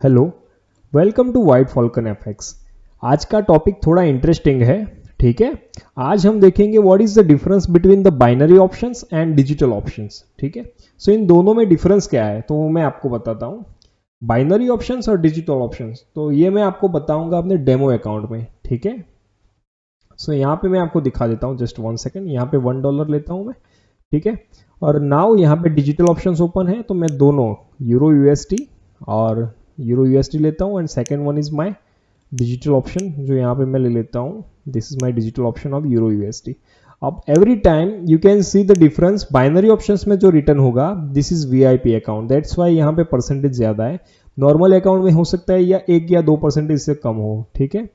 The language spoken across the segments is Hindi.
Hello, welcome to white falcon FX. आज का टॉपिक थोड़ा इंटरेस्टिंग है। ठीक है, आज हम देखेंगे what is the difference between the binary options and digital options. ठीक है, सो इन दोनों में डिफरेंस क्या है तो वो मैं आपको बताता हूँ। बाइनरी ऑप्शंस और डिजिटल ऑप्शंस तो ये मैं आपको बताऊंगा अपने डेमो अकाउंट में। ठीक है, सो यहाँ पे मैं आपको दिखा देता हूँ, जस्ट 1 सेकेंड। यहाँ पे $1 लेता हूँ मैं। ठीक है, और नाउ यहाँ पे डिजिटल ऑप्शंस ओपन है तो मैं दोनों यूरो यूएसडी और यूरो यूएसडी लेता हूँ and second one is my digital option जो यहाँ पे मैं ले लेता हूँ। This is my digital option of euro USD. अब every time you can see the difference. Binary options में जो रिटर्न होगा this is VIP account, that's why यहाँ पे परसेंटेज ज्यादा है। नॉर्मल अकाउंट में हो सकता है या 1 या 2% से कम हो। ठीक है,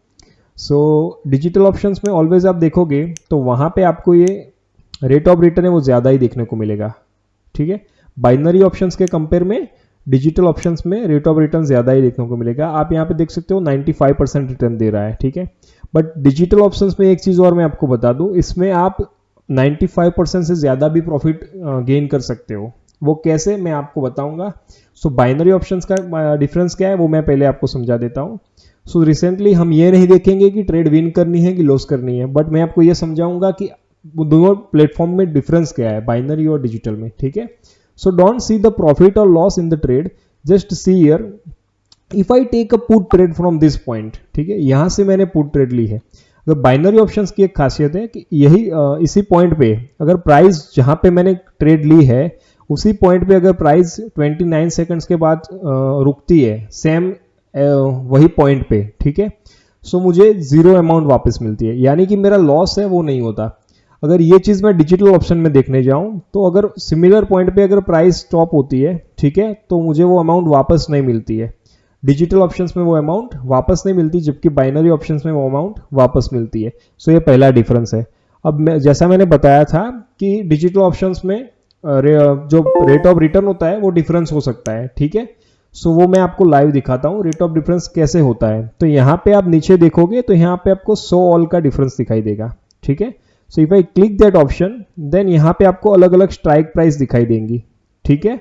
सो डिजिटल ऑप्शंस में ऑलवेज आप देखोगे तो वहां पे आपको ये रेट ऑफ रिटर्न है वो ज़्यादा ही देखने को मिलेगा। ठीक है, बाइनरी ऑप्शंस के कंपेयर में डिजिटल ऑप्शंस में रेट ऑफ रिटर्न ज़्यादा ही देखने को मिलेगा। आप यहाँ पे देख सकते हो 95% रिटर्न दे रहा है। ठीक है, बट डिजिटल ऑप्शंस में एक चीज़ और मैं आपको बता दूं, इसमें आप 95% से ज़्यादा भी प्रॉफिट गेन कर सकते हो। वो कैसे मैं आपको बताऊंगा। सो बाइनरी ऑप्शंस का डिफरेंस क्या है वो मैं पहले आपको समझा देता हूँ। सो रिसेंटली हम ये नहीं देखेंगे कि ट्रेड विन करनी है कि लॉस करनी है, बट मैं आपको ये समझाऊंगा कि वो दोनों प्लेटफॉर्म में डिफरेंस क्या है बाइनरी और डिजिटल में। ठीक है, so don't see the profit और loss in the trade, just see here if I take a put trade from this point. ठीक है, यहां से मैंने पुट ट्रेड ली है। अगर बाइनरी ऑप्शंस की एक खासियत है कि यही इसी पॉइंट पे अगर प्राइस जहां पे मैंने ट्रेड ली है उसी पॉइंट पे अगर प्राइस 29 सेकंड्स के बाद रुकती है सेम वही पॉइंट पे, ठीक है, सो मुझे जीरो अमाउंट वापस मिलती है, यानी कि मेरा लॉस है वो नहीं होता। अगर ये चीज मैं डिजिटल ऑप्शन में देखने जाऊं तो अगर सिमिलर पॉइंट पे अगर प्राइस स्टॉप होती है, ठीक है, तो मुझे वो अमाउंट वापस नहीं मिलती है। डिजिटल ऑप्शंस में वो अमाउंट वापस नहीं मिलती, जबकि बाइनरी ऑप्शंस में वो अमाउंट वापस मिलती है। सो ये पहला डिफरेंस है। अब जैसा मैंने बताया था कि डिजिटल ऑप्शंस में जो रेट ऑफ रिटर्न होता है वो डिफरेंस हो सकता है। ठीक है, सो वो मैं आपको लाइव दिखाता हूँ रेट ऑफ डिफरेंस कैसे होता है। तो यहाँ पे आप नीचे देखोगे तो यहाँ पे आपको शो ऑल का डिफरेंस दिखाई देगा। ठीक है, so if I click that option then यहाँ पे आपको अलग अलग स्ट्राइक प्राइस दिखाई देंगी। ठीक है,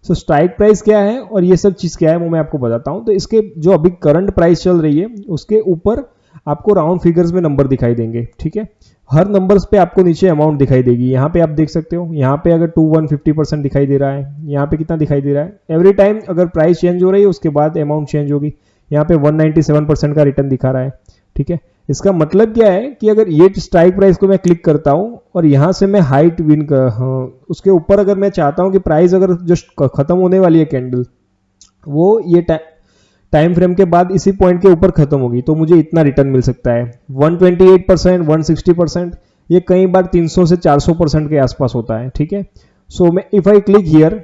सो स्ट्राइक प्राइस क्या है और ये सब चीज क्या है वो मैं आपको बताता हूँ। तो इसके जो अभी करंट प्राइस चल रही है उसके ऊपर आपको राउंड फिगर्स में नंबर दिखाई देंगे। ठीक है, हर नंबर्स पे आपको नीचे अमाउंट दिखाई देगी। यहाँ पे आप देख सकते हो, यहाँ पे अगर 2150% दिखाई दे रहा है, यहाँ पे कितना दिखाई दे रहा है। एवरी टाइम अगर प्राइस चेंज हो रही है उसके बाद अमाउंट चेंज होगी। यहाँ पे 197% का रिटर्न दिखा रहा है। ठीक है, इसका मतलब क्या है कि अगर ये स्ट्राइक प्राइस को मैं क्लिक करता हूं और यहां से मैं हाइट विन कर उसके ऊपर अगर मैं चाहता हूं कि प्राइस अगर जो खत्म होने वाली है कैंडल वो ये टाइम फ्रेम के बाद इसी पॉइंट के ऊपर खत्म होगी तो मुझे इतना रिटर्न मिल सकता है। 128%, 160%, ये कई बार 300 से 400% के आसपास होता है। ठीक है, सो मैं इफ आई क्लिक हियर,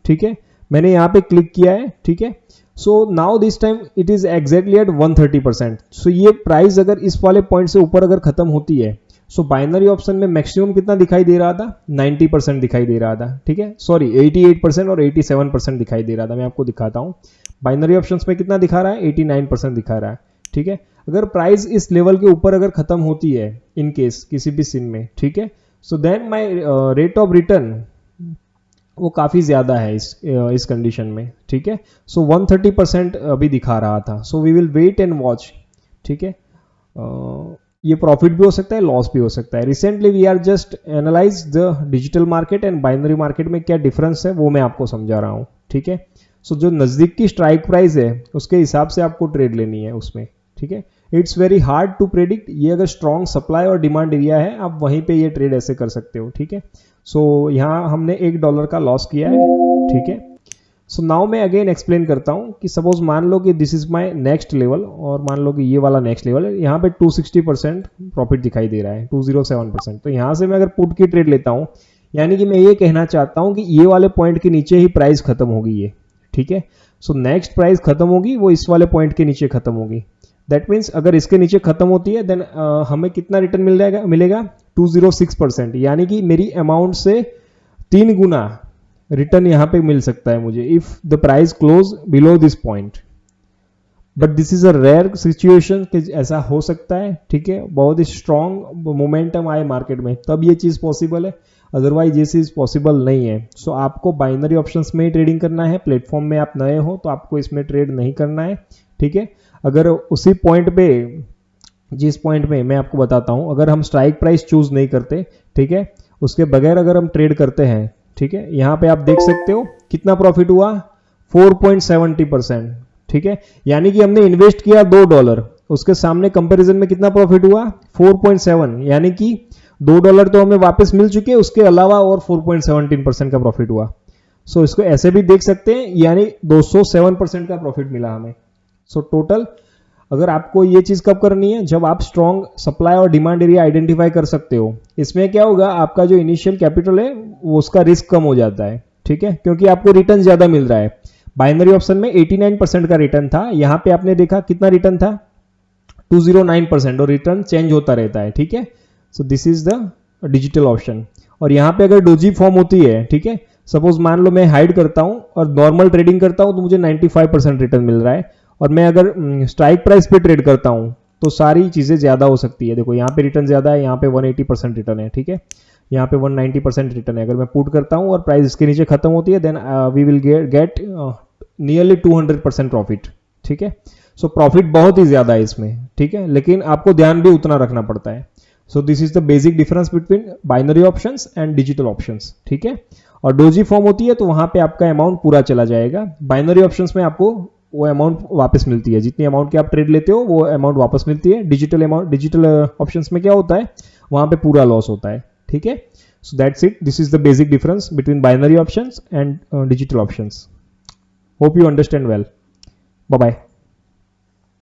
ठीक है, मैंने यहाँ पे क्लिक किया है। ठीक है, so now this time it is exactly at 130%। सो ये प्राइस अगर इस वाले पॉइंट से ऊपर अगर खत्म होती है, सो बाइनरी ऑप्शन में मैक्सिमम कितना दिखाई दे रहा था, 90% दिखाई दे रहा था। ठीक है, सॉरी 88% और 87% दिखाई दे रहा था। मैं आपको दिखाता हूँ, बाइनरी ऑप्शंस में कितना दिखा रहा है, 89% दिखा रहा है। ठीक है, अगर प्राइस इस लेवल के ऊपर अगर खत्म होती है इन केस किसी भी सिन में, ठीक है, so then my rate of return वो काफी ज्यादा है इस कंडीशन में। ठीक है, सो 130% अभी दिखा रहा था। So we will wait and watch. ठीक है, ये प्रॉफिट भी हो सकता है, लॉस भी हो सकता है। Recently we are just analyse the digital market and binary market में क्या डिफरेंस है वो मैं आपको समझा रहा हूँ। ठीक है, सो जो नजदीक की स्ट्राइक प्राइस है उसके हिसाब से आपको ट्रेड लेनी है उसमें। ठीक है, it's very hard to predict. ये अगर स्ट्रॉन्ग सप्लाई और डिमांड एरिया है आप वहीं पे ये ट्रेड ऐसे कर सकते हो। ठीक है, सो यहाँ हमने $1 का लॉस किया है। ठीक है, सो नाउ मैं अगेन एक्सप्लेन करता हूँ कि सपोज मान लो कि this is my next level और मान लो कि ये वाला नेक्स्ट लेवल है। यहाँ पे 260% प्रॉफिट दिखाई दे रहा है, 207%। तो यहाँ से मैं अगर पुट की ट्रेड लेता हूँ, यानी कि मैं ये कहना चाहता हूँ कि ये वाले पॉइंट के नीचे ही प्राइस खत्म होगी ये। ठीक है, सो नेक्स्ट प्राइस खत्म होगी वो इस वाले पॉइंट के नीचे खत्म होगी। दैट मीन्स अगर इसके नीचे खत्म होती है देन हमें कितना रिटर्न मिलेगा 206%, यानी कि मेरी अमाउंट से 3 गुना रिटर्न यहां पे मिल सकता है मुझे if the price close below this point. But this is a rare situation कि ऐसा हो सकता है। ठीक है, बहुत ही स्ट्रॉन्ग मोमेंटम आए मार्केट में तब ये चीज पॉसिबल है, अदरवाइज ये चीज़ पॉसिबल नहीं है। सो आपको बाइनरी ऑप्शंस में ही ट्रेडिंग करना है। प्लेटफॉर्म में आप नए हो तो आपको इसमें ट्रेड नहीं करना है, ठीक है। अगर उसी पॉइंट पे, जिस पॉइंट में मैं आपको बताता हूं, अगर हम स्ट्राइक प्राइस चूज नहीं करते, ठीक है, उसके बगैर अगर हम ट्रेड करते हैं, ठीक है, यहां पे आप देख सकते हो कितना प्रॉफिट हुआ, 4.70%, ठीक है। यानी कि हमने इन्वेस्ट किया $2, उसके सामने कंपैरिजन में कितना प्रॉफिट हुआ, 4.7, यानी कि $2 तो हमें वापस मिल चुके, उसके अलावा और 4.17% का प्रॉफिट हुआ। सो इसको ऐसे भी देख सकते हैं, यानी 207% का प्रॉफिट मिला हमें। सो टोटल अगर आपको ये चीज कब करनी है, जब आप स्ट्रॉन्ग सप्लाई और डिमांड एरिया आइडेंटिफाई कर सकते हो। इसमें क्या होगा, आपका जो इनिशियल कैपिटल है वो उसका रिस्क कम हो जाता है, ठीक है, क्योंकि आपको रिटर्न ज्यादा मिल रहा है। बाइनरी ऑप्शन में 89% का रिटर्न था, यहां पे आपने देखा कितना रिटर्न था, 209%, और रिटर्न चेंज होता रहता है, ठीक है। So this is the digital option. और यहाँ पे अगर डोजी फॉर्म होती है, ठीक है, सपोज मान लो मैं हाइड करता हूं और नॉर्मल ट्रेडिंग करता हूं तो मुझे 95% रिटर्न मिल रहा है, और मैं अगर स्ट्राइक प्राइस पे ट्रेड करता हूं तो सारी चीजें ज्यादा हो सकती है। देखो यहाँ पे रिटर्न ज्यादा है, यहाँ पे 180% रिटर्न है, ठीक है, यहाँ पे 190% रिटर्न है। अगर मैं पुट करता हूं और प्राइस इसके नीचे खत्म होती है, then we will get nearly 200% profit, ठीक है। सो प्रॉफिट बहुत ही ज्यादा है इसमें, ठीक है, लेकिन आपको ध्यान भी उतना रखना पड़ता है। So this is the basic difference between binary options and digital options, ठीक है। और डोजी फॉर्म होती है तो वहां पे आपका अमाउंट पूरा चला जाएगा। बाइनरी ऑप्शंस में आपको वो अमाउंट वापस मिलती है, जितनी अमाउंट की आप ट्रेड लेते हो वो अमाउंट वापस मिलती है। डिजिटल ऑप्शंस में क्या होता है, वहां पे पूरा लॉस होता है, ठीक है। So that's it, this is the basic difference between binary options and digital options. Hope you understand well. Bye bye.